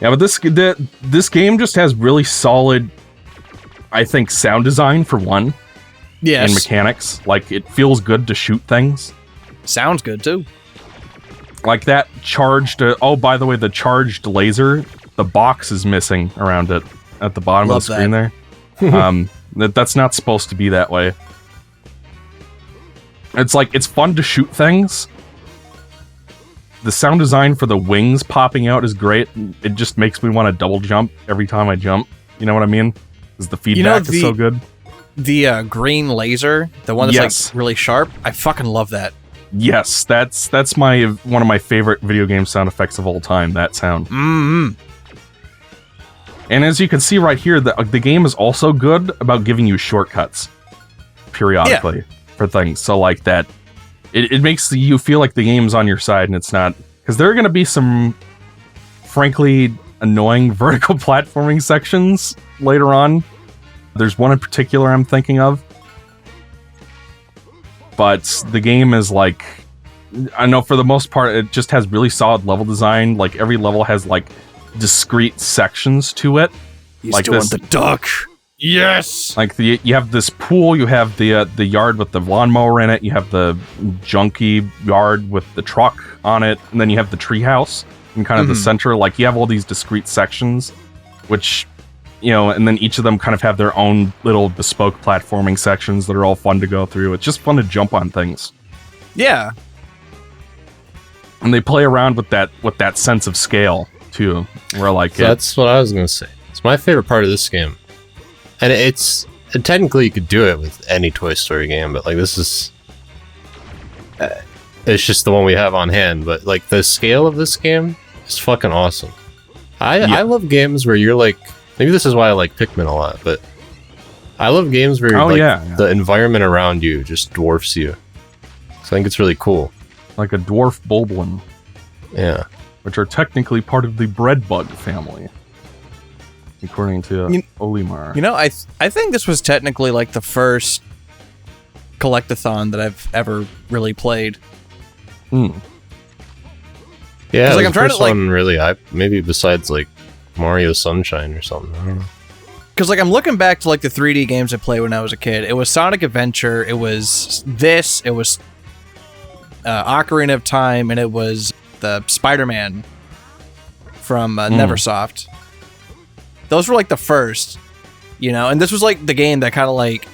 Yeah, but this game just has really solid, I think, sound design for one. Yes. And mechanics. Like, it feels good to shoot things. Sounds good, too. Like that charged... oh, by the way, the charged laser, the box is missing around it at the bottom of the screen there. That's not supposed to be that way. It's like, it's fun to shoot things. The sound design for the wings popping out is great. It just makes me want to double jump every time I jump. You know what I mean? Because the feedback is so good. The green laser, the one that's like really sharp, I fucking love that. Yes, that's one of my favorite video game sound effects of all time, that sound. Mm-hmm. And as you can see right here, the game is also good about giving you shortcuts periodically for things. So like that, it makes you feel like the game's on your side and it's not. Because there are going to be some, frankly, annoying vertical platforming sections later on. There's one in particular I'm thinking of. But the game is like, I know for the most part, it just has really solid level design. Like every level has like discrete sections to it. He's like doing the duck. Yes! Like you have this pool, you have the yard with the lawnmower in it, you have the junky yard with the truck on it, and then you have the treehouse in kind of the center. Like you have all these discrete sections, which... You know, and then each of them kind of have their own little bespoke platforming sections that are all fun to go through. It's just fun to jump on things. Yeah. And they play around with that sense of scale, too. Where like that's what I was going to say. It's my favorite part of this game. And technically you could do it with any Toy Story game, but like this is... it's just the one we have on hand, but like the scale of this game is fucking awesome. I love games where you're like... Maybe this is why I like Pikmin a lot, but I love games where the environment around you just dwarfs you. So I think it's really cool. Like a dwarf Bulblin. Yeah. Which are technically part of the breadbug family. According to Olimar. You know, I think this was technically like the first Collect-a-thon that I've ever really played. Yeah, like I'm trying to like one really maybe besides like Mario Sunshine or something. I don't know. Because like I'm looking back to like the 3D games I played when I was a kid. It was Sonic Adventure. It was this. It was Ocarina of Time, and it was the Spider-Man from Neversoft. Those were like the first, you know. And this was like the game that kind of like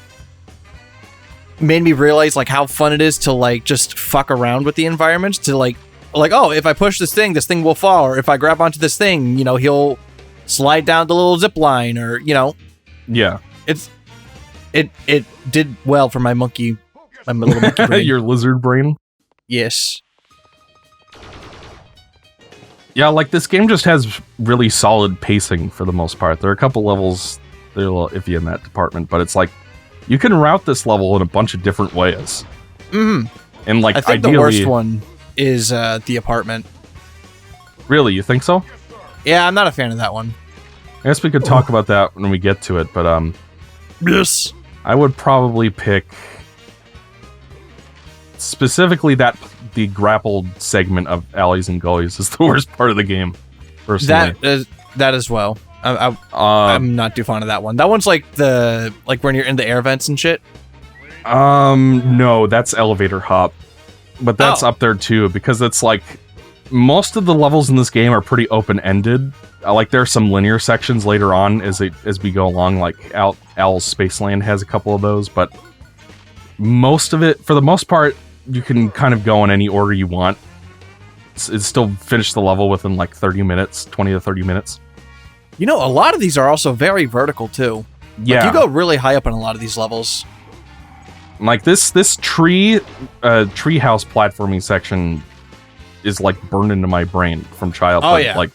made me realize like how fun it is to like just fuck around with the environment. To like oh, if I push this thing will fall, or if I grab onto this thing, you know, he'll slide down the little zip line, or you know. Yeah. It did well for my little monkey brain. Your lizard brain? Yes. Yeah, like this game just has really solid pacing for the most part. There are a couple levels that are a little iffy in that department, but it's like you can route this level in a bunch of different ways. Mm-hmm. And like I think the worst one is the apartment. Really, you think so? Yeah, I'm not a fan of that one. I guess we could talk about that when we get to it, but yes, I would probably pick specifically the grappled segment of Alleys and Gullies is the worst part of the game. Personally, that as well. I'm not too fond of that one. That one's like when you're in the air vents and shit. No, that's elevator hop, but that's up there too because it's like. Most of the levels in this game are pretty open-ended. Like there are some linear sections later on as we go along. Like Owl's Spaceland has a couple of those, but most of it, for the most part, you can kind of go in any order you want. It's still finish the level within like 30 minutes, 20 to 30 minutes. You know, a lot of these are also very vertical too. Yeah, like, you go really high up on a lot of these levels. Like this treehouse platforming section. Is like burned into my brain from childhood. Oh yeah. Like,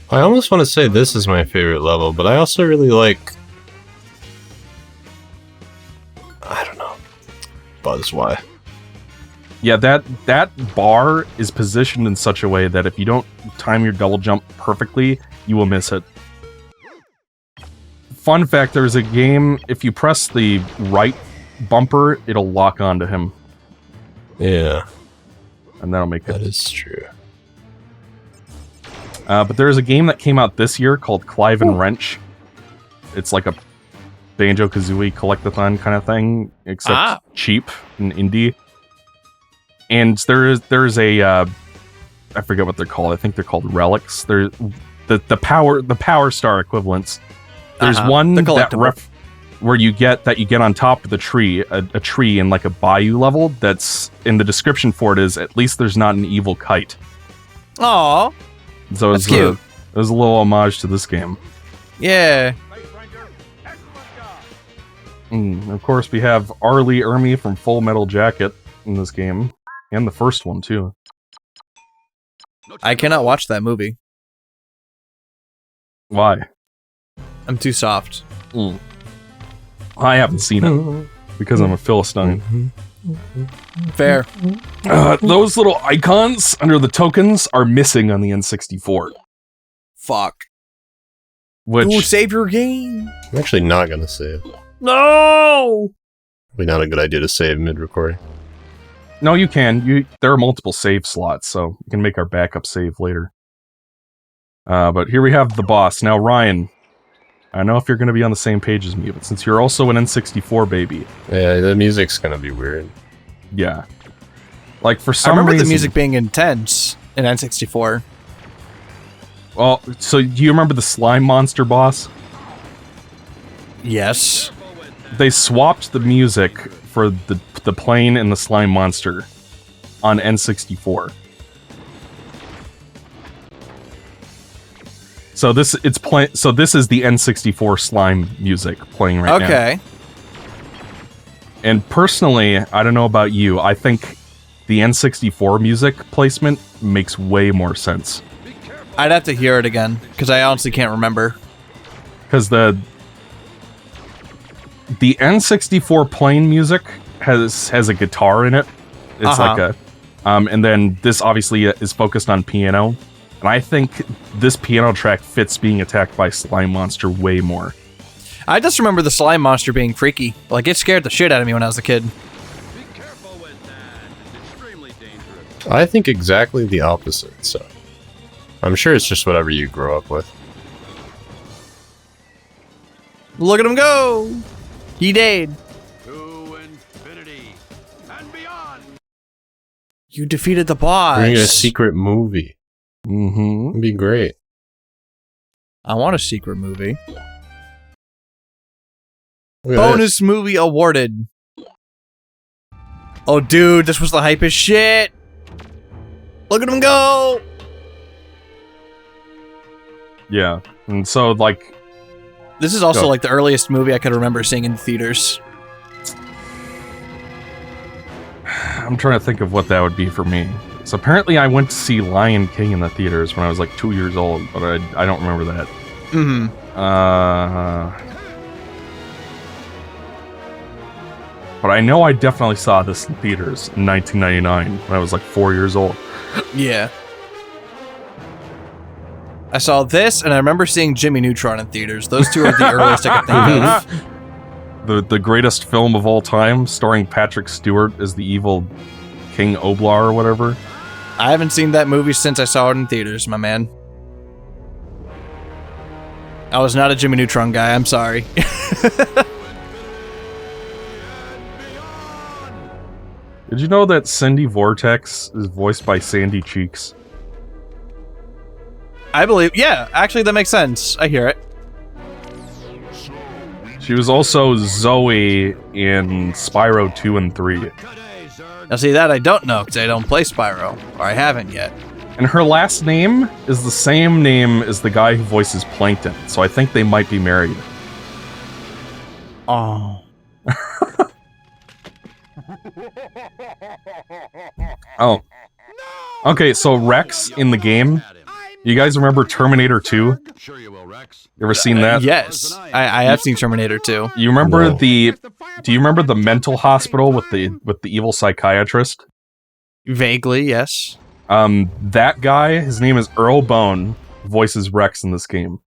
I almost want to say this is my favorite level, but I also really like. I don't know. Buzzwhy. Yeah, that bar is positioned in such a way that if you don't time your double jump perfectly, you will miss it. Fun fact: there's a game. If you press the right bumper, it'll lock onto him. Yeah. And that'll make it. That is true. But there is a game that came out this year called Clive and Wrench. It's like a Banjo-Kazooie Collect-a-thon kind of thing, except cheap and indie. And there's a I forget what they're called. I think they're called relics. They're the Power Star equivalents. There's one that where you get on top of the tree, a tree in like a bayou level. That's in the description for it is at least there's not an evil kite. Aww. So it's cute. It was a little homage to this game. Yeah. Of course, we have Arlie Ermy from Full Metal Jacket in this game, and the first one too. I cannot watch that movie. Why? I'm too soft. I haven't seen it because I'm a Philistine. Fair. Those little icons under the tokens are missing on the N64. Fuck. Which Ooh, save your game. I'm actually not gonna save. No! Probably not a good idea to save mid-recording. No, you can. There are multiple save slots, so we can make our backup save later. But here we have the boss. Now, Ryan, I don't know if you're going to be on the same page as me, but since you're also an N64 baby... Yeah, the music's gonna be weird. Yeah. Like, for some reason... I remember reason, the music being intense in N64. Well, so do you remember the slime monster boss? Yes. They swapped the music for the plane and the slime monster on N64. So this is the N64 slime music playing right now. Okay. And personally, I don't know about you, I think the N64 music placement makes way more sense. I'd have to hear it again, because I honestly can't remember. Because the N64 plane music has a guitar in it. It's like a... and then this obviously is focused on piano. And I think this piano track fits being attacked by Slime Monster way more. I just remember the slime monster being freaky. Like, it scared the shit out of me when I was a kid. Be careful with that. It's extremely dangerous. I think exactly the opposite, so... I'm sure it's just whatever you grow up with. Look at him go! He died. To infinity and beyond. You defeated the boss. Bring a secret movie. Mm-hmm. It'd be great. I want a secret movie. Look at Bonus movie awarded. Oh, dude, this was the hypest shit. Look at him go. Yeah. And so, like... This is also like the earliest movie I could remember seeing in theaters. I'm trying to think of what that would be for me. So apparently I went to see Lion King in the theaters when I was like 2 years old, but I don't remember that. Mm-hmm. But I know I definitely saw this in theaters in 1999 when I was like 4 years old. Yeah. I saw this, and I remember seeing Jimmy Neutron in theaters. Those two are the earliest I could think of. The greatest film of all time, starring Patrick Stewart as the evil King Oblar or whatever. I haven't seen that movie since I saw it in theaters, my man. I was not a Jimmy Neutron guy, I'm sorry. Did you know that Cindy Vortex is voiced by Sandy Cheeks? I believe, yeah, actually that makes sense. I hear it. She was also Zoe in Spyro 2 and 3. Now see, that I don't know, because I don't play Spyro, or I haven't yet. And her last name is the same name as the guy who voices Plankton, so I think they might be married. Oh. Oh. Okay, so Rex in the game. You guys remember Terminator 2? Sure you will, Rex. You ever seen that? Yes, I have seen Terminator 2. You remember No. do you remember the mental hospital with the evil psychiatrist? Vaguely, yes. That guy, his name is Earl Bone, voices Rex in this game.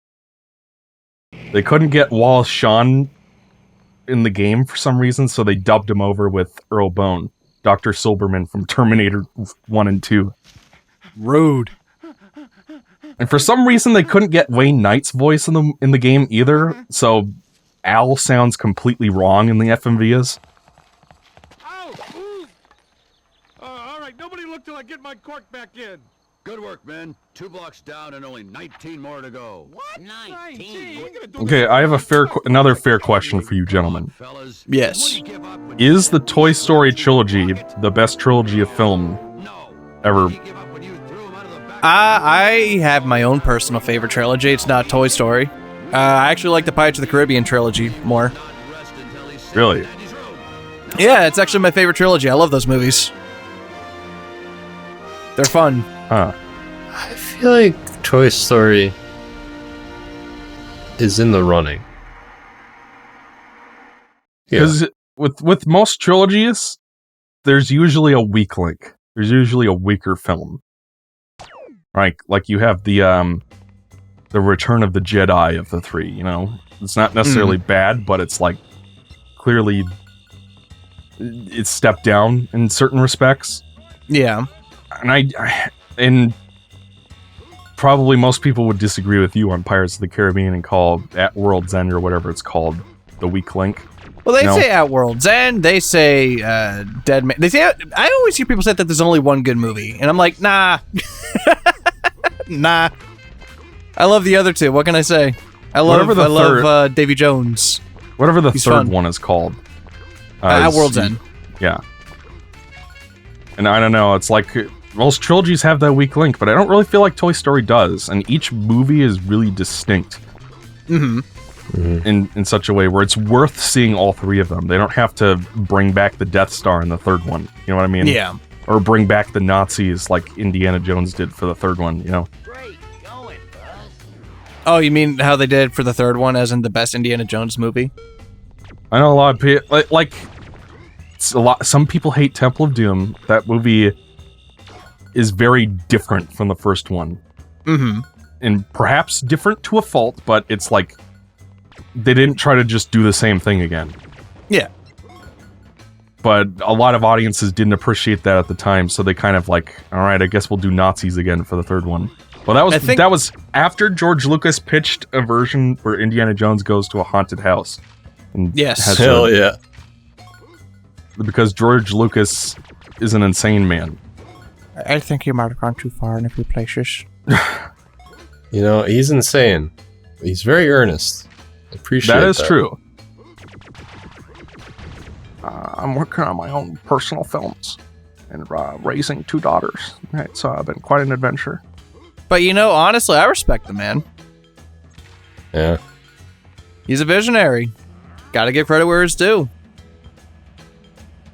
They couldn't get Wallace Shawn in the game for some reason, so they dubbed him over with Earl Bone, Dr. Silberman from Terminator 1 and 2. Rude. And for some reason, they couldn't get Wayne Knight's voice in the game either, so Al sounds completely wrong in the FMVs. All right, nobody look till I get my cork back in. Good work, men. 2 blocks down and only 19 more to go. What? 19? Okay, I have another fair question for you gentlemen. Yes. Is the Toy Story trilogy the best trilogy of film ever? I have my own personal favorite trilogy. It's not Toy Story. I actually like the Pirates of the Caribbean trilogy more. Really? Yeah, it's actually my favorite trilogy. I love those movies. They're fun. Huh. I feel like Toy Story is in the running. Because with most trilogies, there's usually a weak link. There's usually a weaker film. Right? Like you have the Return of the Jedi of the 3, you know? It's not necessarily bad, but it's like clearly it's stepped down in certain respects. Yeah. And probably most people would disagree with you on Pirates of the Caribbean and call At World's End or whatever it's called the weak link. Well, they say At World's End. They say Dead Man. They say I always hear people say that there's only one good movie, and I'm like, nah, nah. I love the other two. What can I say? I love Davy Jones. Whatever the He's third fun. one is called. At World's End. Yeah. And I don't know. It's like most trilogies have that weak link, but I don't really feel like Toy Story does. And each movie is really distinct. In such a way where it's worth seeing all 3 of them. They don't have to bring back the Death Star in the 3rd one. You know what I mean? Yeah. Or bring back the Nazis like Indiana Jones did for the 3rd one, you know? Great going, Buzz. Oh, you mean how they did for the 3rd one, as in the best Indiana Jones movie? I know a lot of people it's a lot. Some people hate Temple of Doom. That movie is very different from the first one, and perhaps different to a fault. But it's like they didn't try to just do the same thing again. Yeah. But a lot of audiences didn't appreciate that at the time, so they kind of like, all right, I guess we'll do Nazis again for the 3rd one. Well, that was after George Lucas pitched a version where Indiana Jones goes to a haunted house. And Yes. Hell yeah. Because George Lucas is an insane man. I think you might have gone too far in a few places. You know, he's insane. He's very earnest. I appreciate that. That is true. I'm working on my own personal films and raising 2 daughters. It's been quite an adventure. But you know, honestly, I respect the man. Yeah. He's a visionary. Gotta give credit where it's due.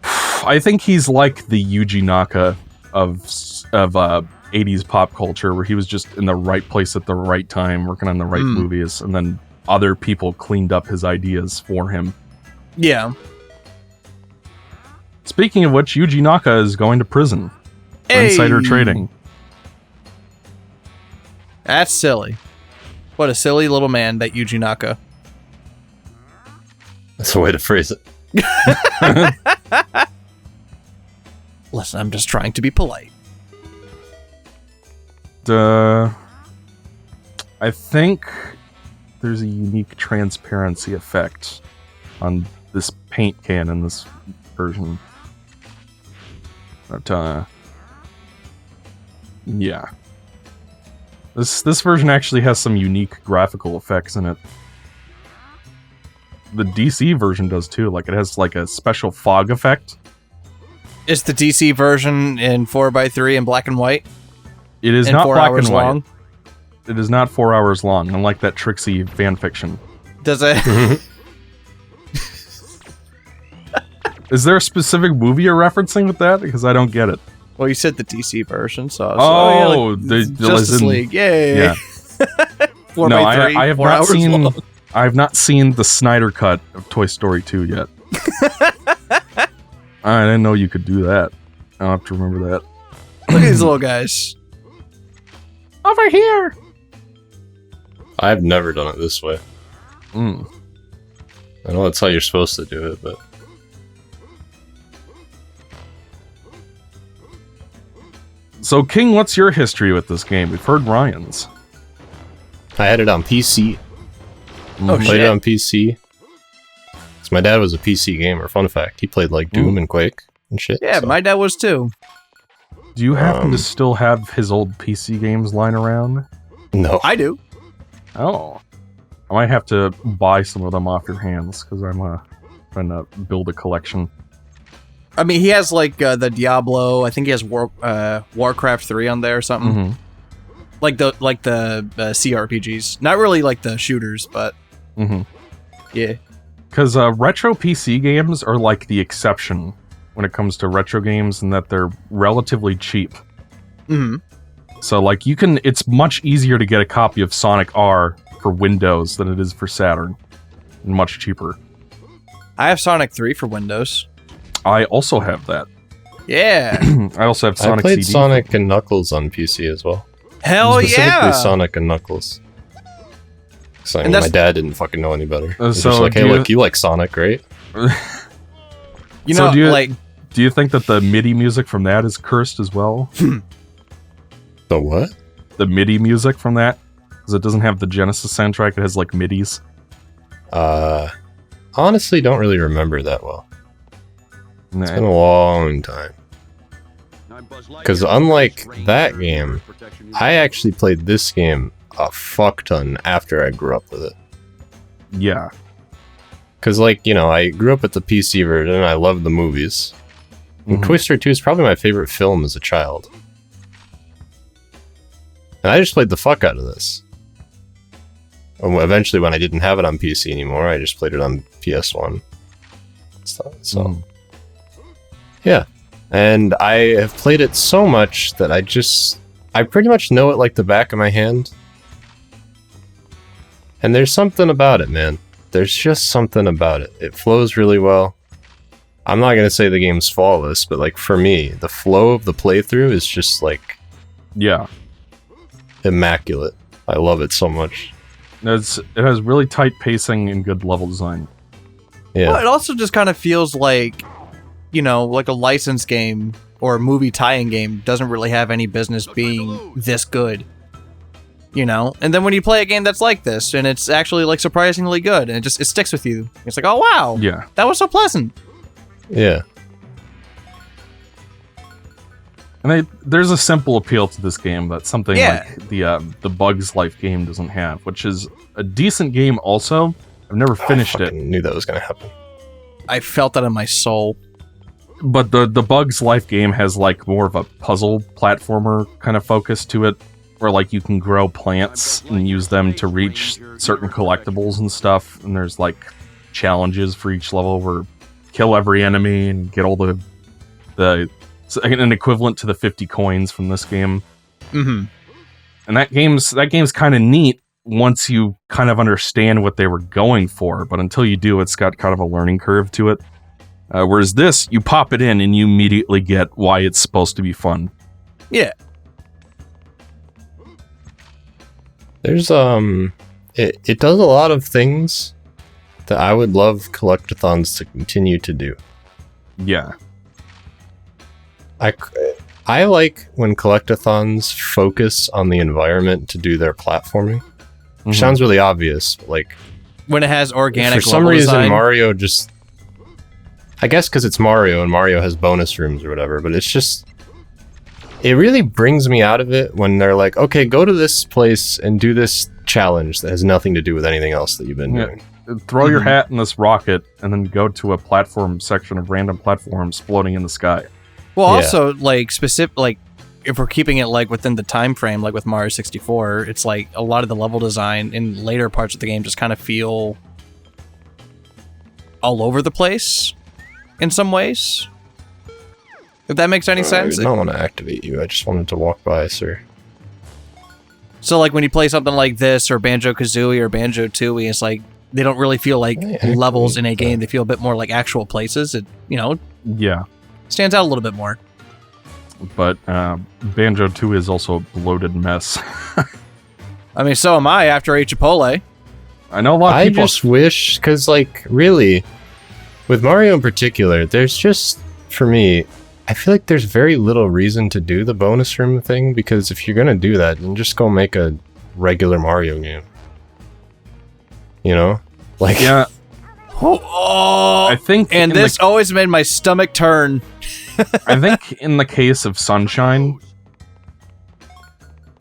I think he's like the Yuji Naka of 80s pop culture, where he was just in the right place at the right time, working on the right movies, and then other people cleaned up his ideas for him. Yeah. Speaking of which, Yuji Naka is going to prison for insider trading. That's silly. What a silly little man, that Yuji Naka. That's a way to phrase it. Listen, I'm just trying to be polite. I think there's a unique transparency effect on this paint can in this version. But, yeah. This version actually has some unique graphical effects in it. The DC version does too. Like, it has like a special fog effect. Is the DC version in 4:3 in black and white? It is and not 4 black hours and white. long? It is not 4 hours long, unlike that Trixie fan fiction. Does it? Is there a specific movie you're referencing with that? Because I don't get it. Well, you said the DC version, so... the Justice League, yay! Yeah. 4:3, I have 4 not hours seen. long. I have not seen the Snyder cut of Toy Story 2 yet. I didn't know you could do that. I'll have to remember that. Look at these little guys. Over here! I've never done it this way. Mm. I know that's how you're supposed to do it, but... So, King, what's your history with this game? We've heard Ryan's. I had it on PC. Oh, Played shit. it on PC. Because my dad was a PC gamer. Fun fact. He played like Doom and Quake and shit. Yeah, so. my dad was too. Do you happen to still have his old PC games lying around? No. I do. Oh. I might have to buy some of them off your hands, because I'm trying to build a collection. I mean, he has like the Diablo. I think he has Warcraft 3 on there or something. Mm-hmm. Like the CRPGs. Not really like the shooters, but Mm-hmm. yeah. Because retro PC games are like the exception when it comes to retro games, in that they're relatively cheap. Mm-hmm. So, like, it's much easier to get a copy of Sonic R for Windows than it is for Saturn. And much cheaper. I have Sonic 3 for Windows. I also have that. Yeah. I also have Sonic I played CD. Sonic and Knuckles on PC as well. Hell Specifically yeah. Sonic and Knuckles. So, And my that's- dad didn't fucking know any better. He was so just like, do hey, you- look, you like Sonic, right? You So know, do you- like, Do you think that the MIDI music from that is cursed as well? The what? The MIDI music from that? Because it doesn't have the Genesis soundtrack, it has, like, MIDIs. Honestly, don't really remember that well. Nah. It's been a long time. Because unlike that game, I actually played this game a fuck ton after I grew up with it. Yeah. Because, like, you know, I grew up with the PC version and I loved the movies. And Mhm. Toy Story 2 is probably my favorite film as a child. And I just played the fuck out of this. And eventually, when I didn't have it on PC anymore, I just played it on PS1. So, Mhm. yeah. And I have played it so much that I pretty much know it like the back of my hand. And there's something about it, man. There's just something about it. It flows really well. I'm not going to say the game's flawless, but like for me, the flow of the playthrough is just like Yeah. immaculate. I love it so much. It has really tight pacing and good level design. Yeah. well, it also just kind of feels like, you know, like a licensed game or a movie tie-in game doesn't really have any business being this good. You know? And then when you play a game that's like this, and it's actually like surprisingly good, and it sticks with you. It's like, oh wow, Yeah. that was so pleasant. Yeah. And there's a simple appeal to this game that something Yeah. like the Bugs Life game doesn't have, which is a decent game also. I've never finished I it. fucking knew that was going to happen. I felt that in my soul. But the Bugs Life game has like more of a puzzle platformer kind of focus to it, where like you can grow plants and use them to reach certain collectibles and stuff, and there's like challenges for each level where kill every enemy and get all the an equivalent to the 50 coins from this game. Mm-hmm. And that game's kind of neat once you kind of understand what they were going for, but until you do, it's got kind of a learning curve to it. Whereas this, you pop it in and you immediately get why it's supposed to be fun. Yeah. There's it does a lot of things that I would love Collect-a-thons to continue to do. Yeah. I like when Collect-a-thons focus on the environment to do their platforming. Which Mhm. sounds really obvious, but like When it has organic for some level reason design. Mario just, I guess because it's Mario and Mario has bonus rooms or whatever, but it's just, it really brings me out of it when they're like, okay, go to this place and do this challenge that has nothing to do with anything else that you've been Yeah. doing. Throw your Mhm. hat in this rocket and then go to a platform section of random platforms floating in the sky. Well, Yeah. also like specific, like if we're keeping it like within the time frame, like with Mario 64, it's like a lot of the level design in later parts of the game just kind of feel all over the place in some ways. If that makes any I sense. don't want to activate you. I just wanted to walk by, sir. So like when you play something like this or Banjo-Kazooie or Banjo-Tooie, it's like they don't really feel like Yeah, levels in a activate game. They feel a bit more like actual places. It, you know, Yeah. stands out a little bit more. But Banjo 2 is also a bloated mess. I mean, so am I after I ate Chipotle. I know a lot of I people... just wish, because, like, really, with Mario in particular, there's just, for me, I feel like there's very little reason to do the bonus room thing, because if you're going to do that, then just go make a regular Mario game. You know, like Yeah, Oh, I think and this always made my stomach turn. I think in the case of Sunshine,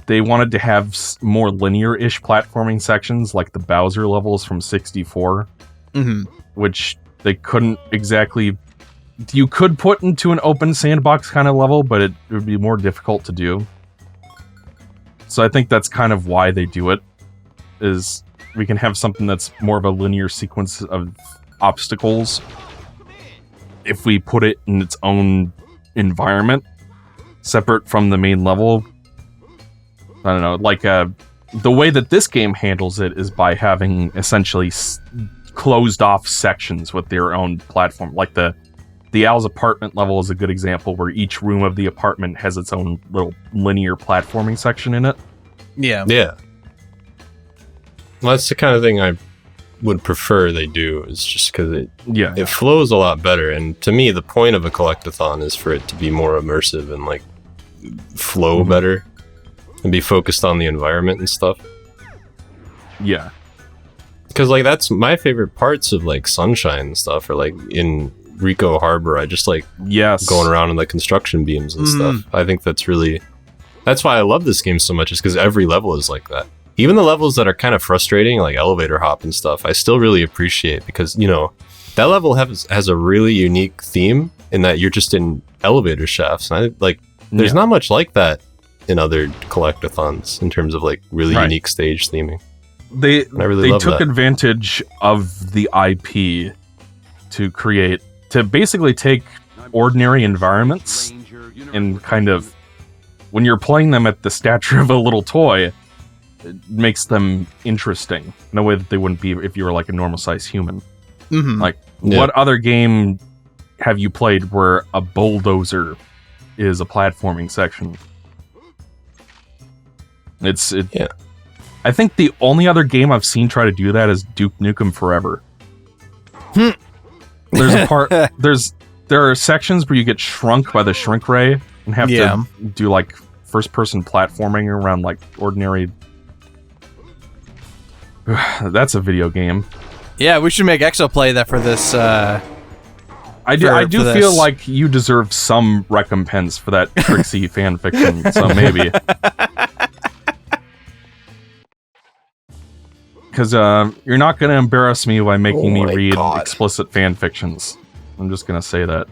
they wanted to have more linear-ish platforming sections, like the Bowser levels from 64, which they couldn't exactly. You could put into an open sandbox kind of level, but it would be more difficult to do. So I think that's kind of why they do it, is we can have something that's more of a linear sequence of obstacles if we put it in its own environment, separate from the main level. I don't know, like the way that this game handles it is by having essentially closed off sections with their own platform. Like the Al's apartment level is a good example, where each room of the apartment has its own little linear platforming section in it. Yeah. Yeah. Well, that's the kind of thing I would prefer they do, is just because it flows a lot better. And to me, the point of a collect-a-thon is for it to be more immersive and like flow better and be focused on the environment and stuff. Yeah. Because like that's my favorite parts of like Sunshine and stuff, or like in Rico Harbor, I just like going around in the construction beams and stuff. I think that's why I love this game so much, is because every level is like that. Even the levels that are kind of frustrating, like elevator hop and stuff, I still really appreciate, because, you know, that level has a really unique theme in that you're just in elevator shafts. And there's not much like that in other collect-a-thons in terms of like really unique stage theming. They took advantage of the IP to basically take ordinary environments and kind of, when you're playing them at the stature of a little toy, it makes them interesting in a way that they wouldn't be if you were like a normal sized human. What other game have you played where a bulldozer is a platforming section? I think the only other game I've seen try to do that is Duke Nukem Forever. There's a part there are sections where you get shrunk by the shrink ray and have to do like first person platforming around like ordinary. That's a video game. Yeah, we should make Exo play that for this. I do feel like you deserve some recompense for that Trixie fan fiction, so maybe. Because you're not going to embarrass me by making me read explicit fan fictions. I'm just going to say that.